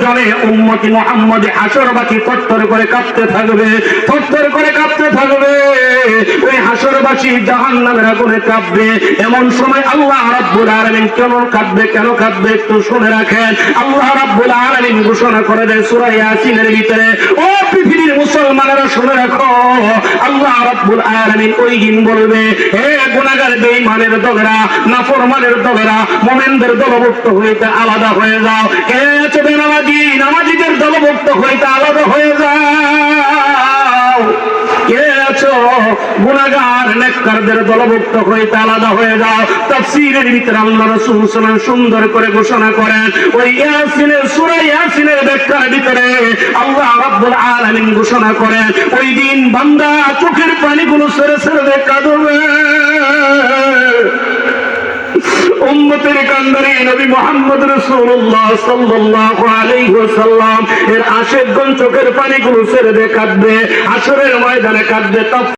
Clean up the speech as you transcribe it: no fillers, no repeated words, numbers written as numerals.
জানে উম্মতি মুহাম্মদী হাসরবাসী থরথর করে কাঁপতে থাকবে, থরথর করে কাঁপতে থাকবে। ওই হাসরবাসী জাহান্নামের আগুনে কাঁপবে। এমন সময় আল্লাহ রাব্বুল আলামিন কেন কাঁদবে, কেন কাঁদবে একটু শুনে রাখেন। আল্লাহ রাব্বুল আলামিন ঘোষণা করে দেয় সূরা ইয়াসিনের ভিতরে, ও পৃথিবীর মুসলমানেরা শুনে রাখো, আল্লাহ রাব্বুল আলামিন ওই দিন বলবে, হে গুনাহগার বেঈমানের দলেরা, নাফরমানের দলেরা, মুমিনদের দলভুক্ত হইতে আলাদা হয়ে যাও। হে আছো বেনামাজি, নামাজিদের দলভুক্ত হইতে আলাদা হয়ে যাও। কে আছো গুনাহগার নেককারদের দলভুক্ত হইতে আলাদা হয়ে যাও। তাফসীরের ভিতরে আল্লাহ রাসূল সাল্লাল্লাহু আলাইহি ওয়াসাল্লাম সুন্দর করে ঘোষণা করেন, ওই ইয়াসিনের সূরা ইয়াসিনের ব্যাখ্যার ভিতরে আল্লাহ রাব্বুল আলামিন ঘোষণা করেন, ওই দিন বান্দা চোখের পানিগুলো ছেড়ে ছেড়ে কাঁদবে। উম্মতের কান্দারি নবী মুহাম্মদ রাসূলুল্লাহ সাল্লাল্লাহু আলাইহি ওয়াসাল্লাম এর আশিকগণ চোখের পানিগুলো ছেড়ে কাঁদবে, হাসরের ময়দানে কাঁদবে।